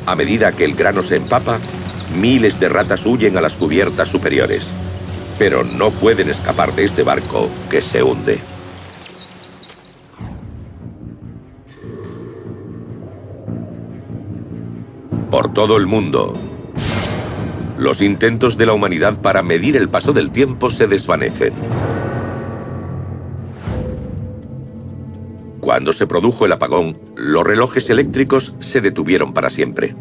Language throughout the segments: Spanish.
A medida que el grano se empapa, miles de ratas huyen a las cubiertas superiores. Pero no pueden escapar de este barco que se hunde. Por todo el mundo, los intentos de la humanidad para medir el paso del tiempo se desvanecen. Cuando se produjo el apagón, los relojes eléctricos se detuvieron para siempre.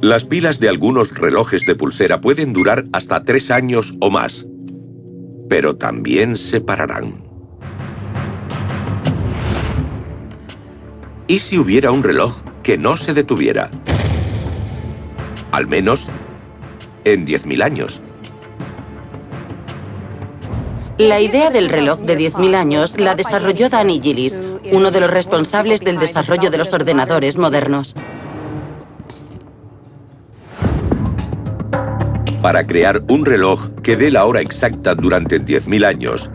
Las pilas de algunos relojes de pulsera pueden durar hasta 3 años o más, pero también se pararán. ¿Y si hubiera un reloj que no se detuviera? Al menos en 10.000 años. La idea del reloj de 10.000 años la desarrolló Danny Gillis, uno de los responsables del desarrollo de los ordenadores modernos. Para crear un reloj que dé la hora exacta durante 10.000 años,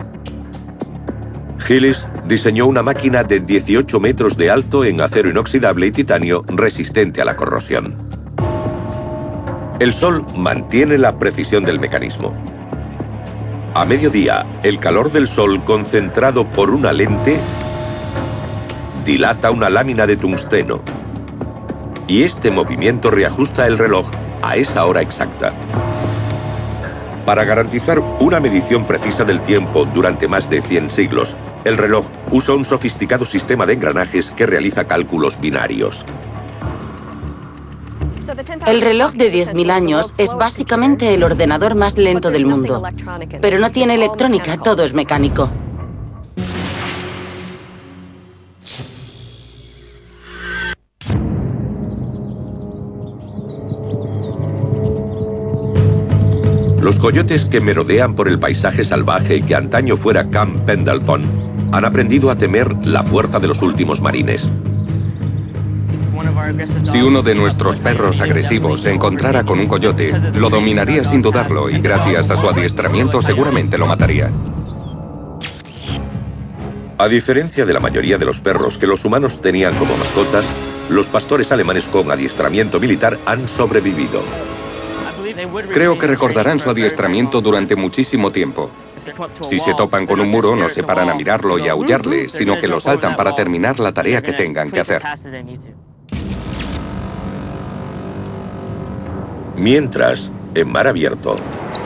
Gillis diseñó una máquina de 18 metros de alto en acero inoxidable y titanio resistente a la corrosión. El sol mantiene la precisión del mecanismo. A mediodía, el calor del sol concentrado por una lente dilata una lámina de tungsteno. Y este movimiento reajusta el reloj a esa hora exacta. Para garantizar una medición precisa del tiempo durante más de 100 siglos, el reloj usa un sofisticado sistema de engranajes que realiza cálculos binarios. El reloj de 10.000 años es básicamente el ordenador más lento del mundo, pero no tiene electrónica, todo es mecánico. Los coyotes que merodean por el paisaje salvaje que antaño fuera Camp Pendleton han aprendido a temer la fuerza de los últimos marines. Si uno de nuestros perros agresivos se encontrara con un coyote, lo dominaría sin dudarlo y gracias a su adiestramiento seguramente lo mataría. A diferencia de la mayoría de los perros que los humanos tenían como mascotas, los pastores alemanes con adiestramiento militar han sobrevivido. Creo que recordarán su adiestramiento durante muchísimo tiempo. Si se topan con un muro, no se paran a mirarlo y a aullarle, sino que lo saltan para terminar la tarea que tengan que hacer. Mientras, en mar abierto,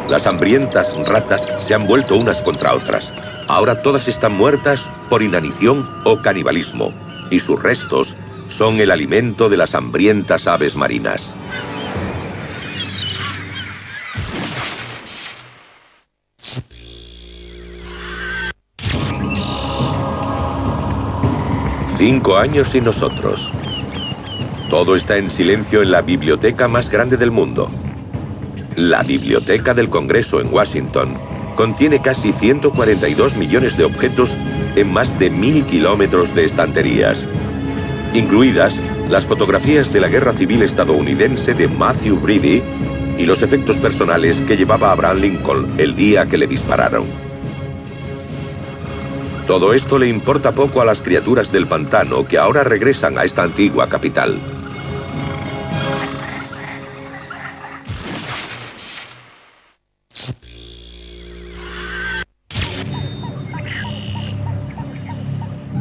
las hambrientas ratas se han vuelto unas contra otras. Ahora todas están muertas por inanición o canibalismo, y sus restos son el alimento de las hambrientas aves marinas. Cinco años sin nosotros. Todo está en silencio en la biblioteca más grande del mundo. La Biblioteca del Congreso en Washington contiene casi 142 millones de objetos en más de 1000 kilómetros de estanterías, incluidas las fotografías de la Guerra Civil estadounidense de Matthew Brady y los efectos personales que llevaba Abraham Lincoln el día que le dispararon. Todo esto le importa poco a las criaturas del pantano que ahora regresan a esta antigua capital.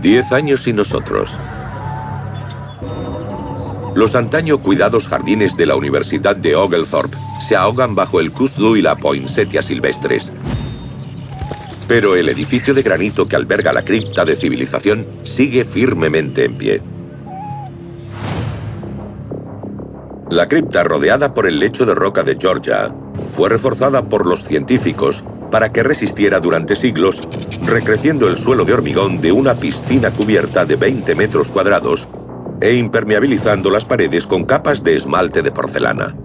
Diez años sin nosotros. Los antaño cuidados jardines de la Universidad de Oglethorpe se ahogan bajo el kuslu y la poinsettia silvestres. Pero el edificio de granito que alberga la cripta de civilización sigue firmemente en pie. La cripta, rodeada por el lecho de roca de Georgia, fue reforzada por los científicos para que resistiera durante siglos, recreciendo el suelo de hormigón de una piscina cubierta de 20 metros cuadrados e impermeabilizando las paredes con capas de esmalte de porcelana.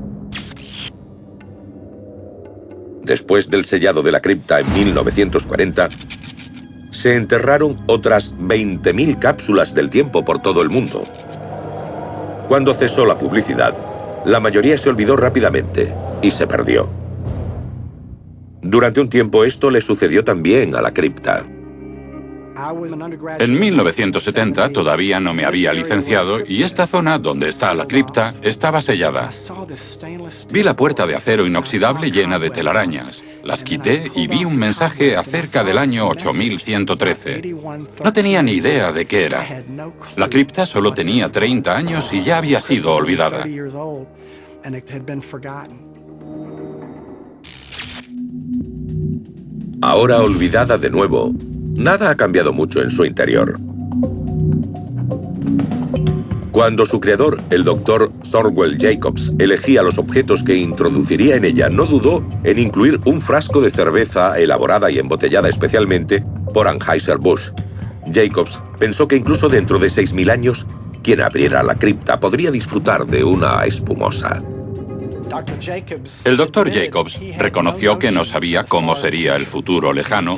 Después del sellado de la cripta en 1940, se enterraron otras 20.000 cápsulas del tiempo por todo el mundo. Cuando cesó la publicidad, la mayoría se olvidó rápidamente y se perdió. Durante un tiempo esto le sucedió también a la cripta. En 1970 todavía no me había licenciado y esta zona donde está la cripta estaba sellada. Vi la puerta de acero inoxidable llena de telarañas. Las quité y vi un mensaje acerca del año 8113. No tenía ni idea de qué era. La cripta solo tenía 30 años y ya había sido olvidada. Ahora olvidada de nuevo, nada ha cambiado mucho en su interior. Cuando su creador, el Dr. Thorwell Jacobs, elegía los objetos que introduciría en ella, no dudó en incluir un frasco de cerveza elaborada y embotellada especialmente por Anheuser-Busch. Jacobs pensó que incluso dentro de 6.000 años, quien abriera la cripta podría disfrutar de una espumosa. El Dr. Jacobs reconoció que no sabía cómo sería el futuro lejano,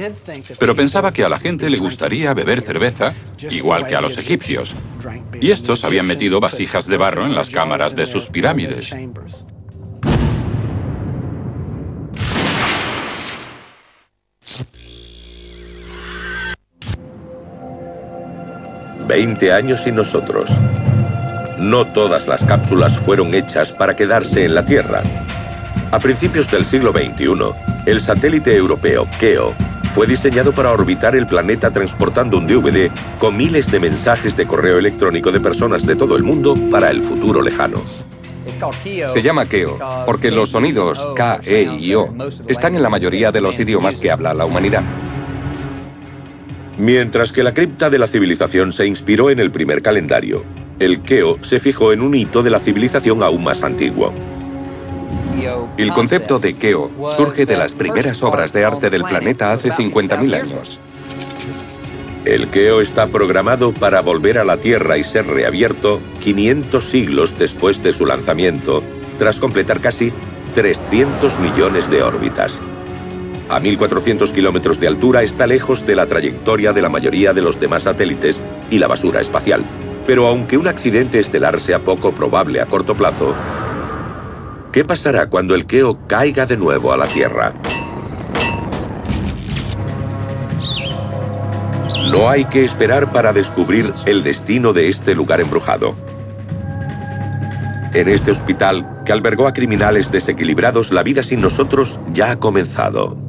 pero pensaba que a la gente le gustaría beber cerveza, igual que a los egipcios. Y estos habían metido vasijas de barro en las cámaras de sus pirámides. «20 años sin nosotros». No todas las cápsulas fueron hechas para quedarse en la Tierra. A principios del siglo XXI, el satélite europeo KEO fue diseñado para orbitar el planeta transportando un DVD con miles de mensajes de correo electrónico de personas de todo el mundo para el futuro lejano. Se llama KEO porque los sonidos K, E y O están en la mayoría de los idiomas que habla la humanidad. Mientras que la cripta de la civilización se inspiró en el primer calendario, el KEO se fijó en un hito de la civilización aún más antiguo. El concepto de KEO surge de las primeras obras de arte del planeta hace 50.000 años. El KEO está programado para volver a la Tierra y ser reabierto 500 siglos después de su lanzamiento, tras completar casi 300 millones de órbitas. A 1.400 kilómetros de altura está lejos de la trayectoria de la mayoría de los demás satélites y la basura espacial. Pero aunque un accidente estelar sea poco probable a corto plazo, ¿qué pasará cuando el KEO caiga de nuevo a la Tierra? No hay que esperar para descubrir el destino de este lugar embrujado. En este hospital, que albergó a criminales desequilibrados, la vida sin nosotros ya ha comenzado.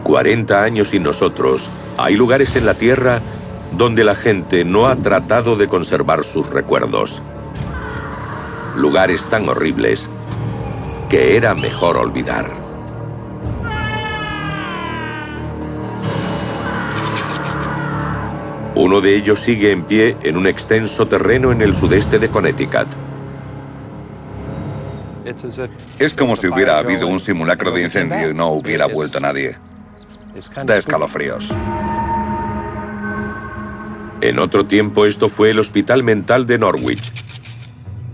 «40 años sin nosotros, hay lugares en la Tierra donde la gente no ha tratado de conservar sus recuerdos. Lugares tan horribles que era mejor olvidar». Uno de ellos sigue en pie en un extenso terreno en el sudeste de Connecticut. Es como si hubiera habido un simulacro de incendio y no hubiera vuelto nadie. Da escalofríos. En otro tiempo esto fue el Hospital Mental de Norwich.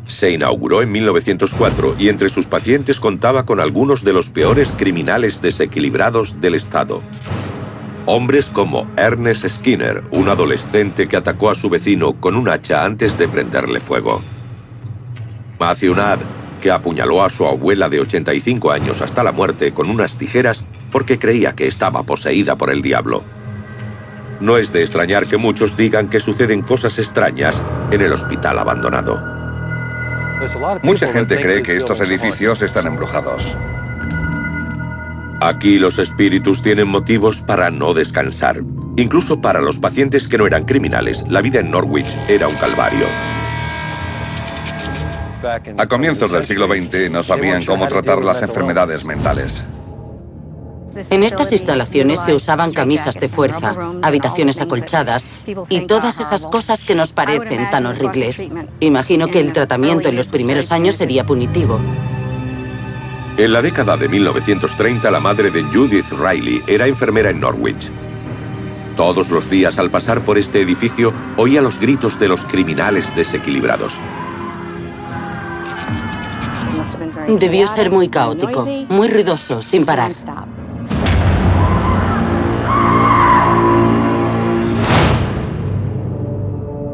Se inauguró en 1904 y entre sus pacientes contaba con algunos de los peores criminales desequilibrados del estado. Hombres como Ernest Skinner, un adolescente que atacó a su vecino con un hacha antes de prenderle fuego. Matthew Nadd, que apuñaló a su abuela de 85 años hasta la muerte con unas tijeras porque creía que estaba poseída por el diablo. No es de extrañar que muchos digan que suceden cosas extrañas en el hospital abandonado. Mucha gente cree que estos edificios están embrujados. Aquí los espíritus tienen motivos para no descansar. Incluso para los pacientes que no eran criminales, la vida en Norwich era un calvario. A comienzos del siglo XX no sabían cómo tratar las enfermedades mentales. En estas instalaciones se usaban camisas de fuerza, habitaciones acolchadas y todas esas cosas que nos parecen tan horribles. Imagino que el tratamiento en los primeros años sería punitivo. En la década de 1930, la madre de Judith Riley era enfermera en Norwich. Todos los días al pasar por este edificio oía los gritos de los criminales desequilibrados. Debió ser muy caótico, muy ruidoso, sin parar.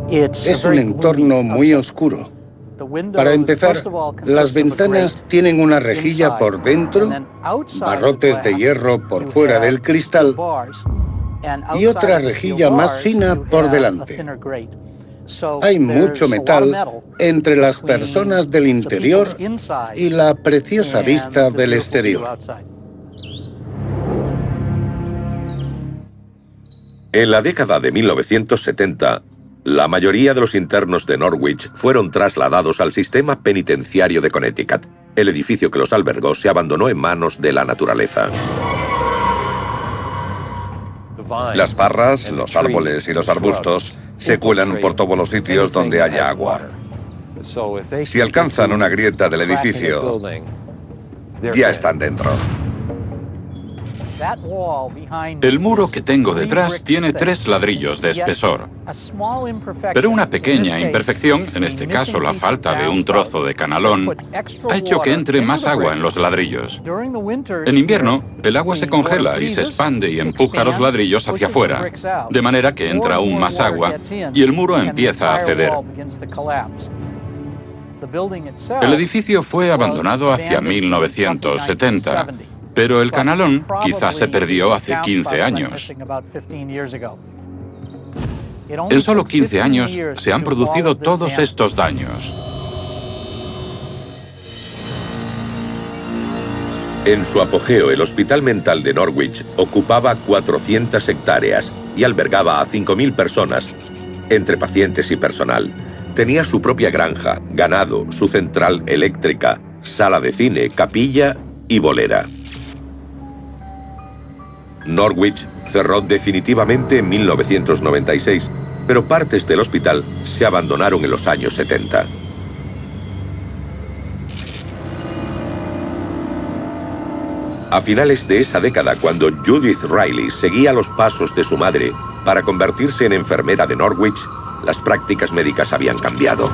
Es un entorno muy oscuro. Para empezar, las ventanas tienen una rejilla por dentro, barrotes de hierro por fuera del cristal y otra rejilla más fina por delante. Hay mucho metal entre las personas del interior y la preciosa vista del exterior. En la década de 1970, la mayoría de los internos de Norwich fueron trasladados al sistema penitenciario de Connecticut. El edificio que los albergó se abandonó en manos de la naturaleza. Las parras, los árboles y los arbustos se cuelan por todos los sitios donde haya agua. Si alcanzan una grieta del edificio, ya están dentro. El muro que tengo detrás tiene 3 ladrillos de espesor. Pero una pequeña imperfección, en este caso la falta de un trozo de canalón, ha hecho que entre más agua en los ladrillos. En invierno, el agua se congela y se expande y empuja los ladrillos hacia afuera, de manera que entra aún más agua y el muro empieza a ceder. El edificio fue abandonado hacia 1970. Pero el canalón quizás se perdió hace 15 años. En solo 15 años se han producido todos estos daños. En su apogeo, el Hospital Mental de Norwich ocupaba 400 hectáreas y albergaba a 5.000 personas, entre pacientes y personal. Tenía su propia granja, ganado, su central eléctrica, sala de cine, capilla y bolera. Norwich cerró definitivamente en 1996, pero partes del hospital se abandonaron en los años 70. A finales de esa década, cuando Judith Riley seguía los pasos de su madre para convertirse en enfermera de Norwich, las prácticas médicas habían cambiado.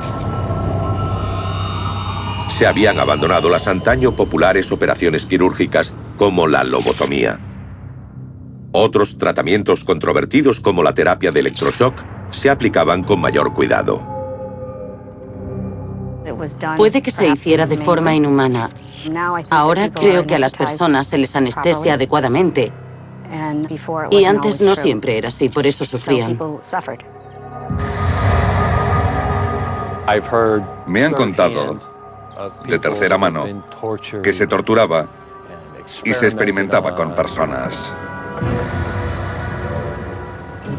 Se habían abandonado las antaño populares operaciones quirúrgicas como la lobotomía. Otros tratamientos controvertidos como la terapia de electroshock se aplicaban con mayor cuidado. Puede que se hiciera de forma inhumana. Ahora creo que a las personas se les anestesia adecuadamente. Y antes no siempre era así, por eso sufrían. Me han contado, de tercera mano, que se torturaba y se experimentaba con personas.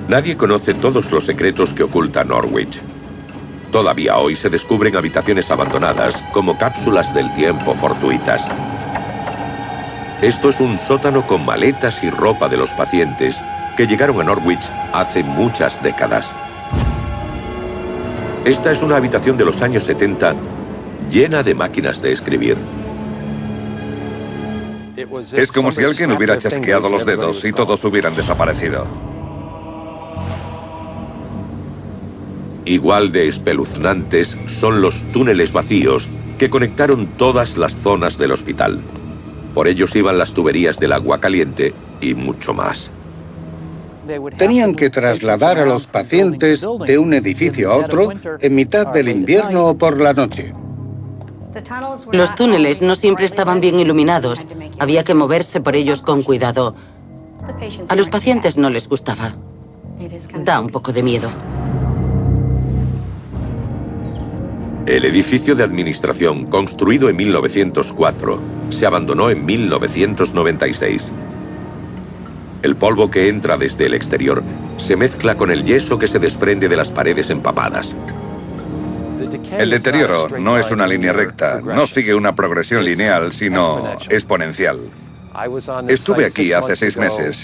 Nadie conoce todos los secretos que oculta Norwich. Todavía hoy se descubren habitaciones abandonadas como cápsulas del tiempo fortuitas. Esto es un sótano con maletas y ropa de los pacientes que llegaron a Norwich hace muchas décadas. Esta es una habitación de los años 70 llena de máquinas de escribir. Es como si alguien hubiera chasqueado los dedos y todos hubieran desaparecido. Igual de espeluznantes son los túneles vacíos que conectaron todas las zonas del hospital. Por ellos iban las tuberías del agua caliente y mucho más. Tenían que trasladar a los pacientes de un edificio a otro en mitad del invierno o por la noche. Los túneles no siempre estaban bien iluminados. Había que moverse por ellos con cuidado. A los pacientes no les gustaba. Da un poco de miedo. El edificio de administración, construido en 1904, se abandonó en 1996. El polvo que entra desde el exterior se mezcla con el yeso que se desprende de las paredes empapadas. El deterioro no es una línea recta, no sigue una progresión lineal, sino exponencial. Estuve aquí hace 6 meses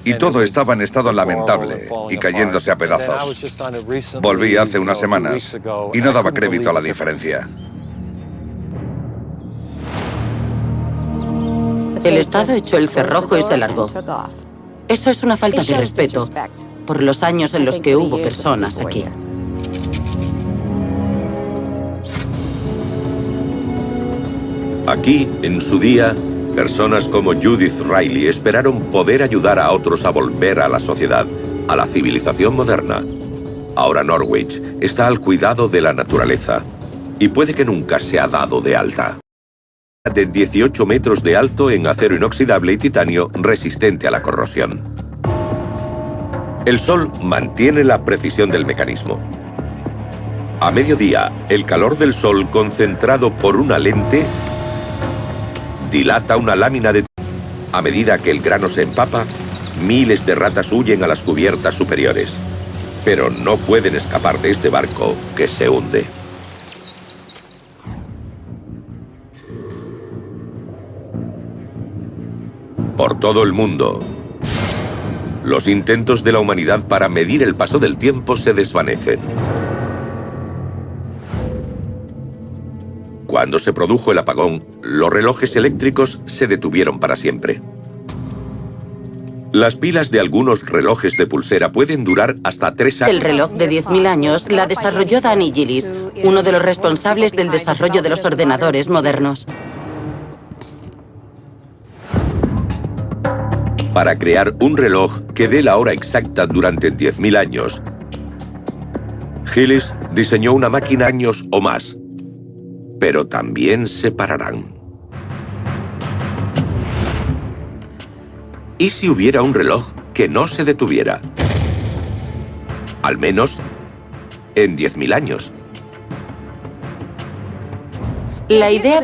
y todo estaba en estado lamentable y cayéndose a pedazos. Volví hace unas semanas y no daba crédito a la diferencia. El Estado echó el cerrojo y se largó. Eso es una falta de respeto por los años en los que hubo personas aquí. Aquí, en su día, personas como Judith Riley esperaron poder ayudar a otros a volver a la sociedad, a la civilización moderna. Ahora Norwich está al cuidado de la naturaleza. y puede que nunca se ha dado de alta. De 18 metros de alto en acero inoxidable y titanio resistente a la corrosión. El Sol mantiene la precisión del mecanismo. A mediodía, el calor del Sol concentrado por una lente dilata una lámina de... A medida que el grano se empapa, miles de ratas huyen a las cubiertas superiores. Pero no pueden escapar de este barco que se hunde. Por todo el mundo, los intentos de la humanidad para medir el paso del tiempo se desvanecen. Cuando se produjo el apagón, los relojes eléctricos se detuvieron para siempre. Las pilas de algunos relojes de pulsera pueden durar hasta 3 años. El reloj de 10.000 años la desarrolló Danny Gillis, uno de los responsables del desarrollo de los ordenadores modernos. Para crear un reloj que dé la hora exacta durante 10.000 años, Gillis diseñó una máquina años o más, pero también se pararán. ¿Y si hubiera un reloj que no se detuviera? Al menos en 10.000 años. La idea